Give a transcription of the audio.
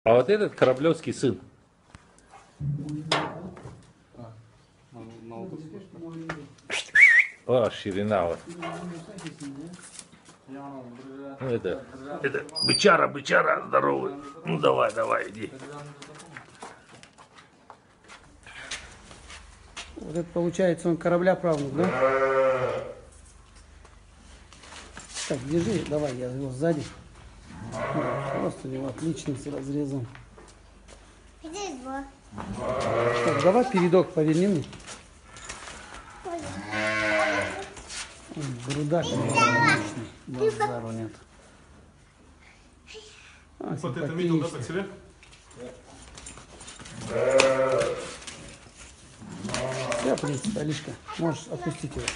А вот этот Кораблевский сын. О, ширина вот. Ну, это бычара здоровый. Ну давай, иди. Вот это получается он корабля правнук, да? Так, держи, давай, я его сзади. Да, просто его отлично с разрезом. Так, давай передок поверни мне. Грудак отличный. Базару нет. Вот это видел, да, под себя? Я, в принципе, Алишка, можешь отпустить его.